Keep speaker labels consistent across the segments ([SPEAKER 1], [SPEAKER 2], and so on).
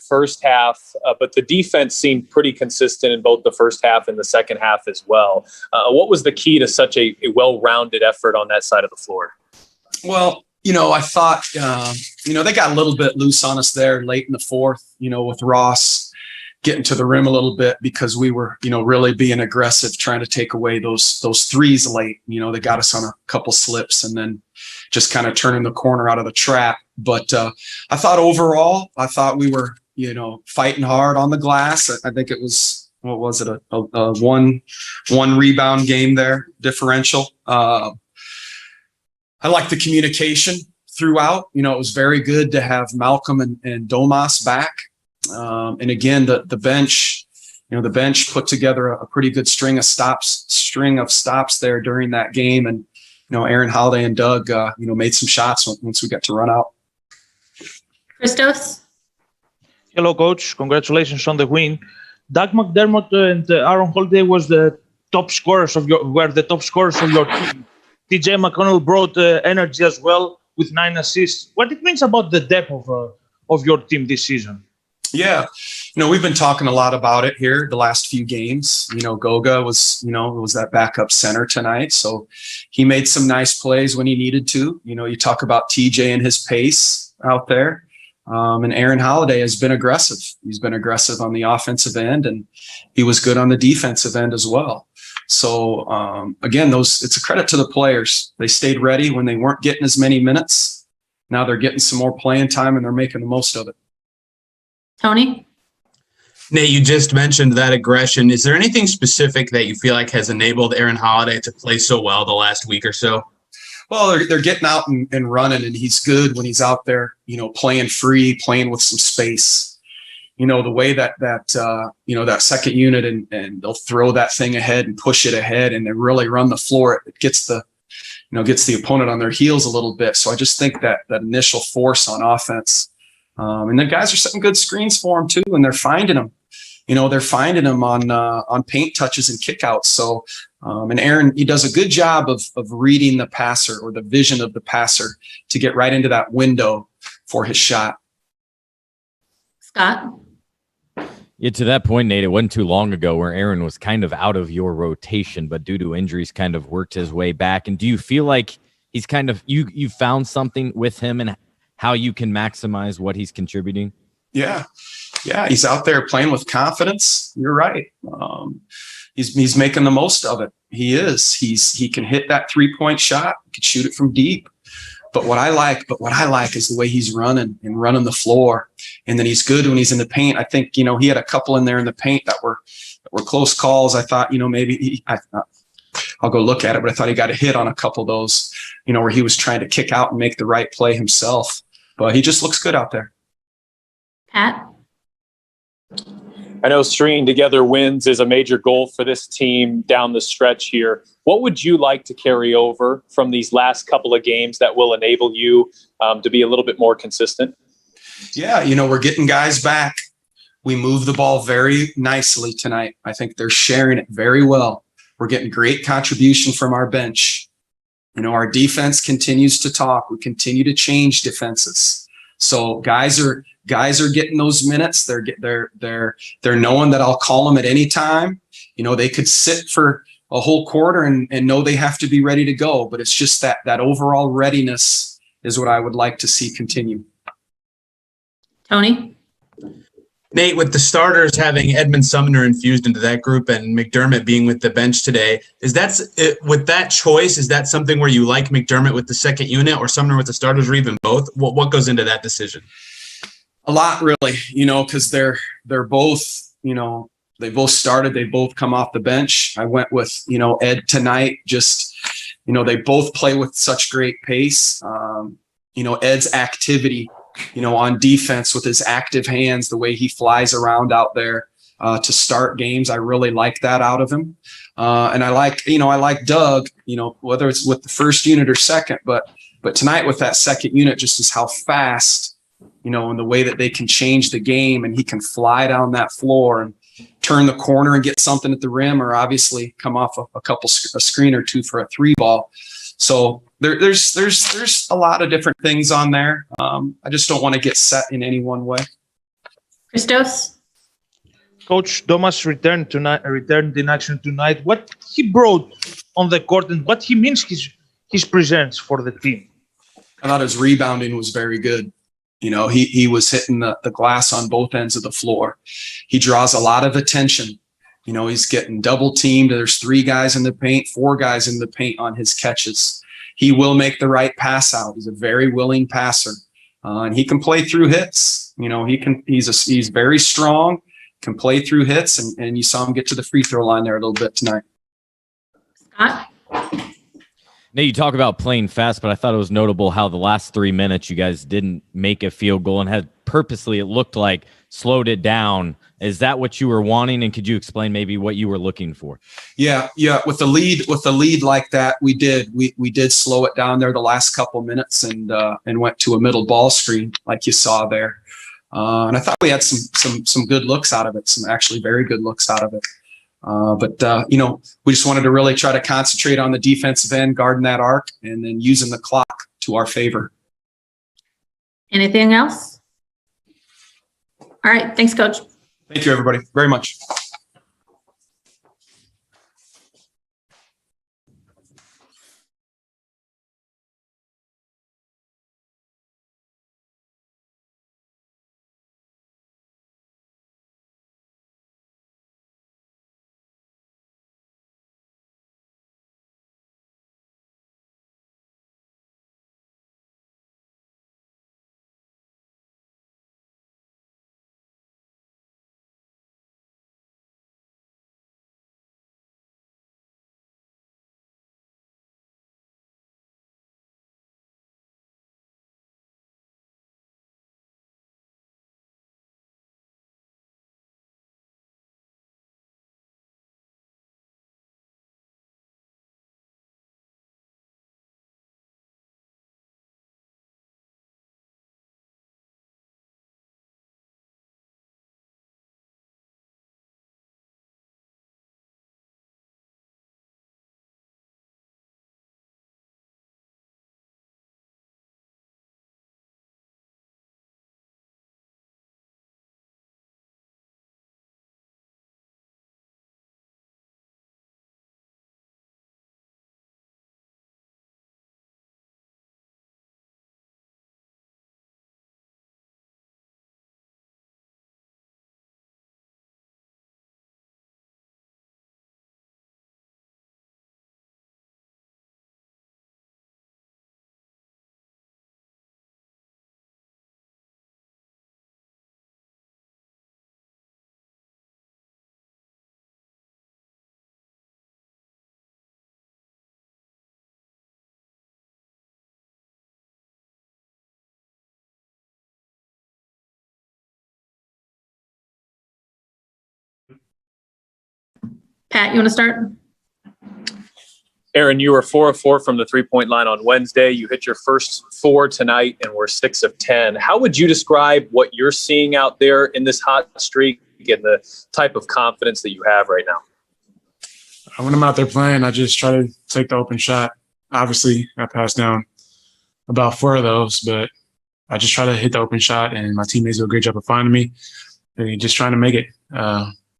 [SPEAKER 1] First half, but the defense seemed pretty consistent in both the first half and the second half as well. What was the key to such a well-rounded effort on that side of the floor?
[SPEAKER 2] Well, I thought, they got a little bit loose on us there late in the fourth, with Ross getting to the rim a little bit because we were, really being aggressive, trying to take away those threes late. They got us on a couple slips and then just kind of turning the corner out of the trap. But I thought overall, we were, fighting hard on the glass. I think it was, what was it, a one rebound game there, differential. I like the communication throughout. It was very good to have Malcolm and Domas back. And again, the bench, the bench put together a pretty good string of stops there during that game. And, Aaron Holiday and Doug, made some shots once we got to run out.
[SPEAKER 3] Christos?
[SPEAKER 4] Hello, Coach. Congratulations on the win. Doug McDermott and Aaron Holiday were the top scorers of your team. TJ McConnell brought energy as well with 9 assists. What it means about the depth of your team this season?
[SPEAKER 2] Yeah, we've been talking a lot about it here the last few games. Goga was that backup center tonight, so he made some nice plays when he needed to. You talk about TJ and his pace out there. And Aaron Holiday has been aggressive. He's been aggressive on the offensive end, and he was good on the defensive end as well. So, again, it's a credit to the players. They stayed ready when they weren't getting as many minutes. Now they're getting some more playing time, and they're making the most of it.
[SPEAKER 3] Tony?
[SPEAKER 5] Nate, you just mentioned that aggression. Is there anything specific that you feel like has enabled Aaron Holiday to play so well the last week or so?
[SPEAKER 2] Well, they're getting out and running, and he's good when he's out there, playing free, playing with some space. The way that second unit and they'll throw that thing ahead and push it ahead and they really run the floor. It gets the opponent on their heels a little bit. So I just think that initial force on offense, and the guys are setting good screens for him too, and they're finding them. They're finding him on paint touches and kickouts. So, and Aaron, he does a good job of reading the passer or the vision of the passer to get right into that window for his shot.
[SPEAKER 3] Scott?
[SPEAKER 6] Yeah, to that point, Nate, it wasn't too long ago where Aaron was kind of out of your rotation, but due to injuries kind of worked his way back. And do you feel like he's kind of, you found something with him and how you can maximize what he's contributing?
[SPEAKER 2] Yeah, he's out there playing with confidence. You're right. He's making the most of it. He is. He can hit that 3-point shot. He can shoot it from deep. But what I like is the way he's running the floor, and then he's good when he's in the paint. I think he had a couple in there in the paint that were close calls. I thought maybe I'll go look at it, but I thought he got a hit on a couple of those. Where he was trying to kick out and make the right play himself. But he just looks good out there.
[SPEAKER 3] Pat?
[SPEAKER 1] I know stringing together wins is a major goal for this team down the stretch here. What would you like to carry over from these last couple of games that will enable you to be a little bit more consistent?
[SPEAKER 2] Yeah, we're getting guys back. We move the ball very nicely tonight. I think they're sharing it very well. We're getting great contribution from our bench. Our defense continues to talk. We continue to change defenses. So guys are getting those minutes. They're knowing that I'll call them at any time. They could sit for a whole quarter and know they have to be ready to go. But it's just that overall readiness is what I would like to see continue.
[SPEAKER 3] Tony?
[SPEAKER 5] Nate, with the starters having Edmund Sumner infused into that group and McDermott being with the bench today, with that choice, is that something where you like McDermott with the second unit or Sumner with the starters or even both? What goes into that decision?
[SPEAKER 2] A lot, really, because they're both, they both started, they both come off the bench. I went with, Ed tonight, just, they both play with such great pace. Ed's activity, on defense with his active hands, the way he flies around out there to start games. I really like that out of him. And I like Doug, whether it's with the first unit or second, but tonight with that second unit, just is how fast, and the way that they can change the game, and he can fly down that floor and turn the corner and get something at the rim, or obviously come off a screen or two for a 3-ball. So there's a lot of different things on there. I just don't want to get set in any one way.
[SPEAKER 3] Christos?
[SPEAKER 4] Coach Thomas returned in action tonight. What he brought on the court and what he means his presence for the team.
[SPEAKER 2] I thought his rebounding was very good. You know, he was hitting the glass on both ends of the floor. He draws a lot of attention. You know, he's getting double teamed. There's 3 guys in the paint, 4 guys in the paint on his catches. He will make the right pass out. He's a very willing passer, and he can play through hits. You know, he's very strong, can play through hits, and you saw him get to the free throw line there a little bit tonight.
[SPEAKER 3] Scott?
[SPEAKER 6] Now, you talk about playing fast, but I thought it was notable how the last 3 minutes you guys didn't make a field goal and had purposely, it looked like, slowed it down. Is that what you were wanting? And could you explain maybe what you were looking for?
[SPEAKER 2] Yeah. With the lead like that, we did slow it down there the last couple minutes and went to a middle ball screen like you saw there. And I thought we had some good looks out of it, some actually very good looks out of it. But you know, we just wanted to really try to concentrate on the defensive end, guarding that arc, and then using the clock to our favor.
[SPEAKER 3] Anything else? All right. Thanks, Coach.
[SPEAKER 2] Thank you, everybody, very much.
[SPEAKER 3] Pat, you want to start?
[SPEAKER 1] Aaron, you were 4 of 4 from the 3-point line on Wednesday. You hit your first 4 tonight and were 6 of 10. How would you describe what you're seeing out there in this hot streak and the type of confidence that you have right now?
[SPEAKER 7] When I'm out there playing, I just try to take the open shot. Obviously, I passed down about 4 of those, but I just try to hit the open shot, and my teammates do a great job of finding me. And just trying to make it,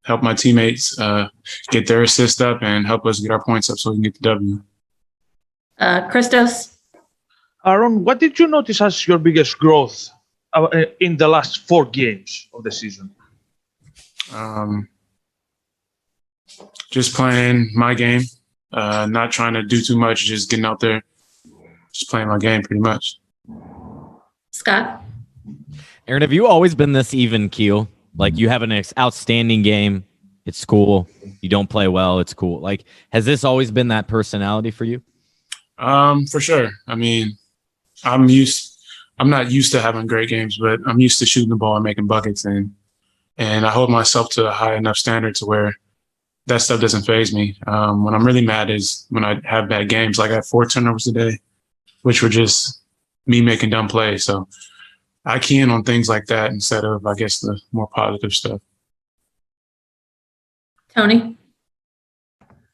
[SPEAKER 7] help my teammates get their assist up and help us get our points up so we can get the W.
[SPEAKER 3] Christos?
[SPEAKER 4] Aaron, what did you notice as your biggest growth in the last 4 games of the season?
[SPEAKER 7] Just playing my game, not trying to do too much, just getting out there, just playing my game pretty much.
[SPEAKER 3] Scott?
[SPEAKER 6] Aaron, have you always been this even keel? Like, you have an outstanding game, it's cool. You don't play well, it's cool. Like, has this always been that personality for you?
[SPEAKER 7] For sure. I mean, I'm not used to having great games, but I'm used to shooting the ball and making buckets, and I hold myself to a high enough standard to where that stuff doesn't faze me. When I'm really mad is when I have bad games. Like, I had 4 turnovers today, which were just me making dumb plays. So I key in on things like that instead of, I guess, the more positive stuff.
[SPEAKER 3] Tony?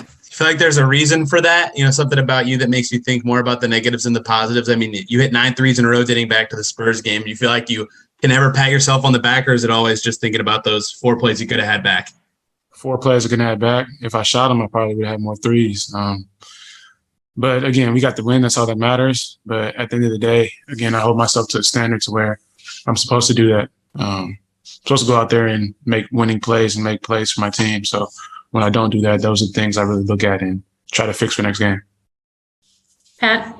[SPEAKER 5] I feel like there's a reason for that, something about you that makes you think more about the negatives and the positives. I mean, you hit 9 threes in a row dating back to the Spurs game. You feel like you can ever pat yourself on the back, or is it always just thinking about those 4 plays you could have had back?
[SPEAKER 7] 4 plays I could have back. If I shot them, I probably would have had more threes. But again, we got the win. That's all that matters. But at the end of the day, again, I hold myself to a standard to where I'm supposed to do that. Supposed to go out there and make winning plays and make plays for my team. So when I don't do that, those are the things I really look at and try to fix for next game.
[SPEAKER 3] Pat?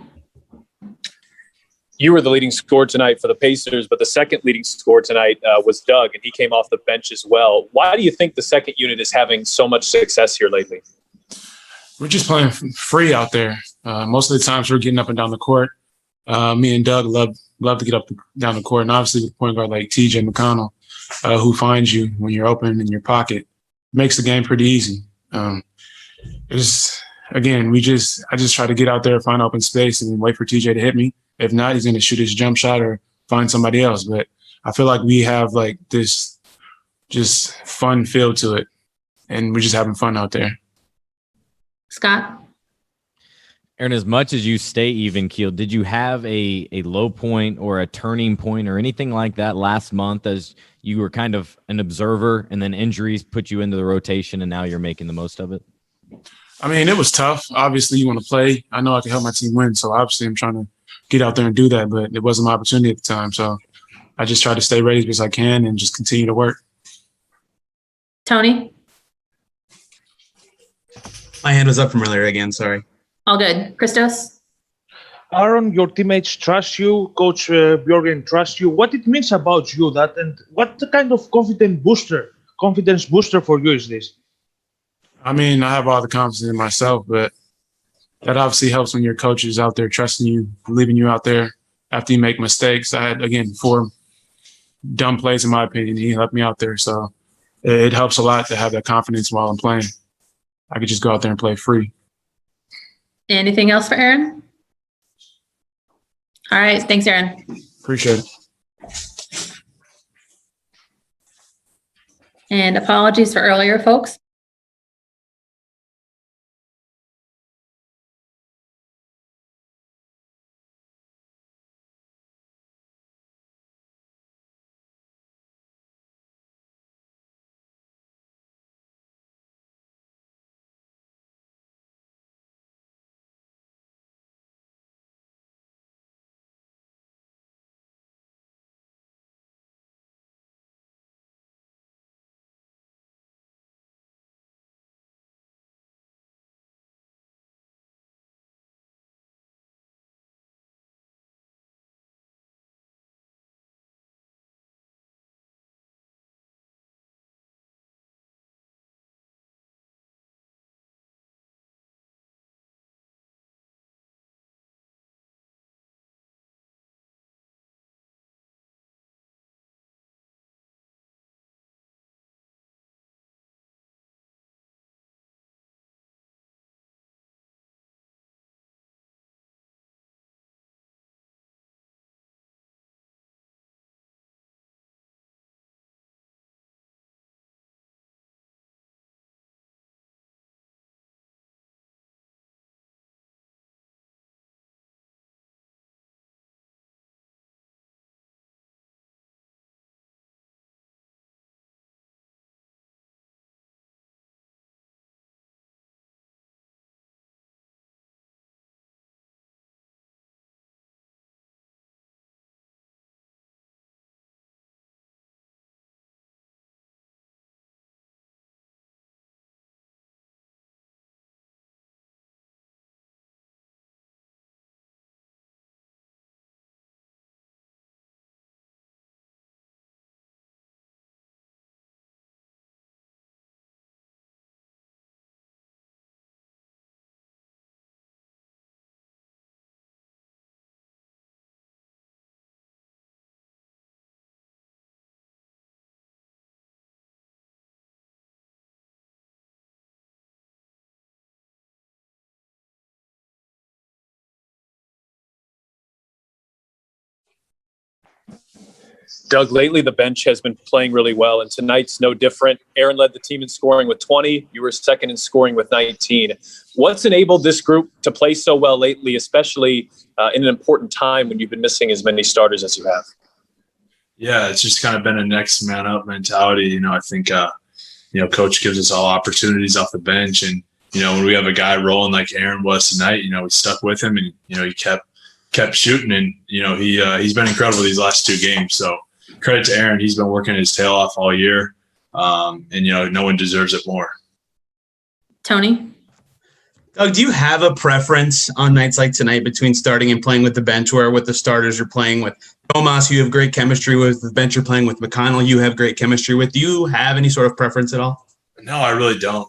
[SPEAKER 1] You were the leading scorer tonight for the Pacers, but the second leading scorer tonight was Doug, and he came off the bench as well. Why do you think the second unit is having so much success here lately?
[SPEAKER 7] We're just playing free out there. Most of the times we're getting up and down the court. Me and Doug love to get up down the court, and obviously with a point guard like TJ McConnell, who finds you when you're open in your pocket, makes the game pretty easy. Again, I just try to get out there, find open space, and wait for TJ to hit me. If not, he's going to shoot his jump shot or find somebody else. But I feel like we have like this just fun feel to it, and we're just having fun out there.
[SPEAKER 3] Scott?
[SPEAKER 6] Aaron, as much as you stay even keeled, did you have a low point or a turning point or anything like that last month as you were kind of an observer and then injuries put you into the rotation and now you're making the most of it?
[SPEAKER 7] I mean, it was tough. Obviously, you want to play. I know I can help my team win, so obviously I'm trying to get out there and do that, but it wasn't my opportunity at the time. So I just try to stay ready as best I can and just continue to work.
[SPEAKER 3] Tony?
[SPEAKER 5] My hand was up from earlier again. Sorry.
[SPEAKER 3] All good. Christos?
[SPEAKER 4] Aaron, your teammates trust you. Coach Bjorgen trusts you. What it means about you that, and what kind of confidence booster for you is this?
[SPEAKER 7] I mean, I have all the confidence in myself, but that obviously helps when your coach is out there trusting you, leaving you out there after you make mistakes. I had, again, 4 dumb plays, in my opinion. He helped me out there. So it helps a lot to have that confidence while I'm playing. I could just go out there and play free.
[SPEAKER 3] Anything else for Aaron? All right. Thanks, Aaron.
[SPEAKER 7] Appreciate it.
[SPEAKER 3] And apologies for earlier, folks.
[SPEAKER 1] Doug, lately the bench has been playing really well, and tonight's no different. Aaron led the team in scoring with 20. You were second in scoring with 19. What's enabled this group to play so well lately, especially in an important time when you've been missing as many starters as you have?
[SPEAKER 8] Yeah, it's just kind of been a next man up mentality. I think, coach gives us all opportunities off the bench. And, when we have a guy rolling like Aaron was tonight, we stuck with him and, he kept shooting and, he's been incredible these last 2 games. So credit to Aaron. He's been working his tail off all year. And, no one deserves it more.
[SPEAKER 3] Tony?
[SPEAKER 5] Doug, do you have a preference on nights like tonight between starting and playing with the bench, where with the starters you're playing with Domas, you have great chemistry with, the bench you're playing with McConnell, you have great chemistry with? Do you have any sort of preference at all?
[SPEAKER 8] No, I really don't.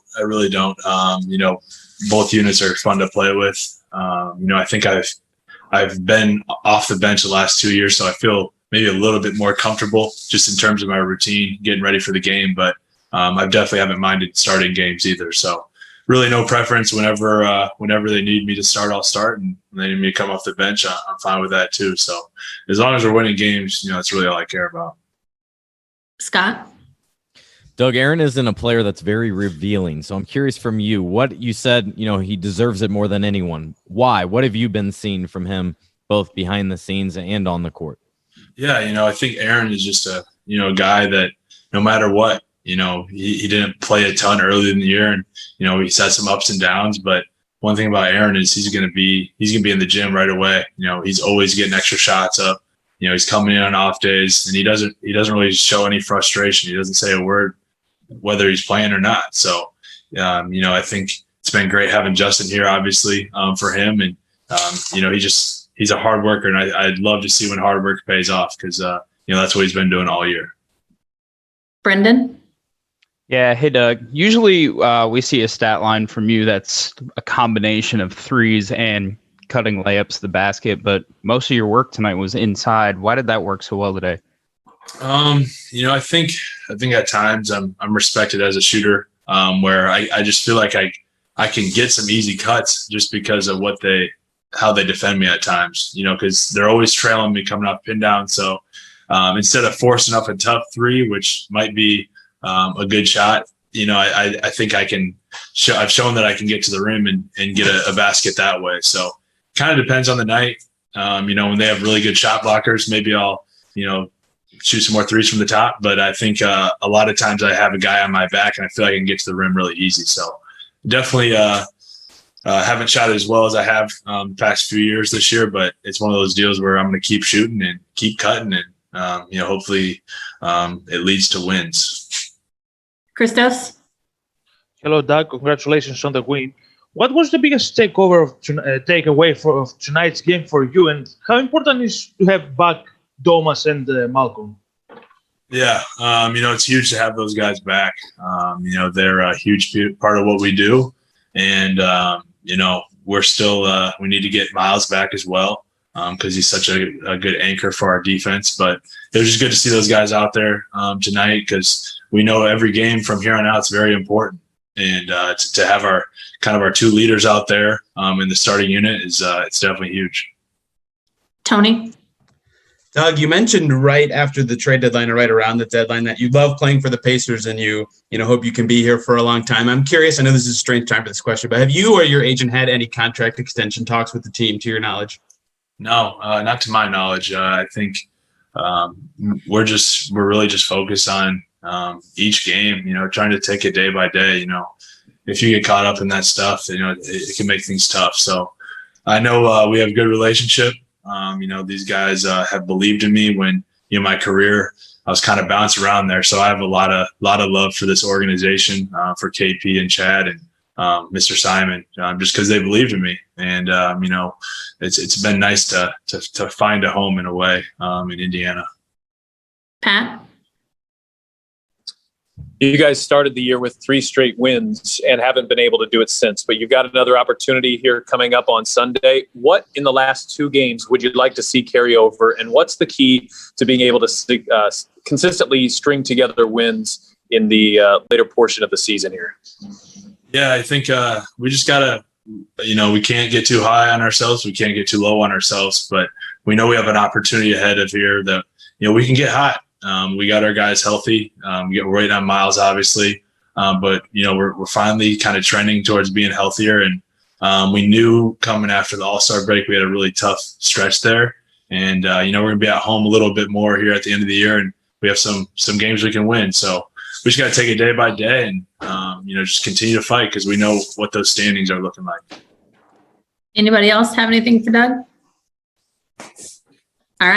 [SPEAKER 8] Both units are fun to play with. I think I've been off the bench the last 2 years, so I feel maybe a little bit more comfortable just in terms of my routine, getting ready for the game. But I definitely haven't minded starting games either. So really no preference. Whenever they need me to start, I'll start. And when they need me to come off the bench, I'm fine with that too. So as long as we're winning games, that's really all I care about.
[SPEAKER 3] Scott?
[SPEAKER 6] Doug, Aaron isn't a player that's very revealing. So I'm curious from you, what you said, he deserves it more than anyone. Why? What have you been seeing from him, both behind the scenes and on the court?
[SPEAKER 8] Yeah, I think Aaron is just a guy that no matter what, he didn't play a ton early in the year, and he's had some ups and downs. But one thing about Aaron is he's gonna be in the gym right away. He's always getting extra shots up. He's coming in on off days, and he doesn't really show any frustration. He doesn't say a word whether he's playing or not. So I think it's been great having Justin here, obviously, for him, and he's a hard worker, and I'd love to see when hard work pays off, because that's what he's been doing all year.
[SPEAKER 3] Brendan?
[SPEAKER 9] Yeah. Hey, Doug. Usually we see a stat line from you that's a combination of threes and cutting layups to the basket, but most of your work tonight was inside. Why did that work so well today?
[SPEAKER 8] I think at times I'm respected as a shooter, where I just feel like I can get some easy cuts just because of how they defend me at times, because they're always trailing me coming off pin down. So instead of forcing up a tough 3, which might be a good shot, I think I've shown that I can get to the rim and get a basket that way. So kind of depends on the night. When they have really good shot blockers, maybe I'll, shoot some more threes from the top. But I think a lot of times I have a guy on my back and I feel like I can get to the rim really easy. So definitely haven't shot as well as I have the past few years this year, but it's one of those deals where I'm going to keep shooting and keep cutting, and hopefully it leads to wins.
[SPEAKER 3] Christos?
[SPEAKER 4] Hello, Doug. Congratulations on the win. What was the biggest takeaway of tonight's game for you, and how important is to have back Domas and Malcolm?
[SPEAKER 8] Yeah, it's huge to have those guys back. They're a huge part of what we do, and we're still we need to get Miles back as well, because he's such a good anchor for our defense. But it was just good to see those guys out there tonight, because we know every game from here on out is very important, and to have our 2 leaders out there in the starting unit is it's definitely huge.
[SPEAKER 3] Tony?
[SPEAKER 5] Doug, you mentioned right after the trade deadline, or right around the deadline, that you love playing for the Pacers and you hope you can be here for a long time. I'm curious, I know this is a strange time for this question, but have you or your agent had any contract extension talks with the team, to your knowledge?
[SPEAKER 8] No, not to my knowledge. I think we're really just focused on each game, trying to take it day by day. If you get caught up in that stuff, it can make things tough. So I know we have a good relationship. These guys have believed in me when, my career, I was kind of bounced around there. So I have a lot of love for this organization, for KP and Chad and Mr. Simon, just because they believed in me. And, it's been nice to find a home in a way in Indiana.
[SPEAKER 3] Pat?
[SPEAKER 1] You guys started the year with 3 straight wins and haven't been able to do it since, but you've got another opportunity here coming up on Sunday. What in the last 2 games would you like to see carry over, and what's the key to being able to consistently string together wins in the later portion of the season here?
[SPEAKER 8] Yeah, I think we just got to, we can't get too high on ourselves. We can't get too low on ourselves, but we know we have an opportunity ahead of here that, we can get hot. We got our guys healthy. We're waiting on Miles, obviously, but we're finally kind of trending towards being healthier. And we knew coming after the All-Star break, we had a really tough stretch there, And we're going to be at home a little bit more here at the end of the year, and we have some games we can win. So we just got to take it day by day and just continue to fight because we know what those standings are looking like.
[SPEAKER 3] Anybody else have anything for Doug?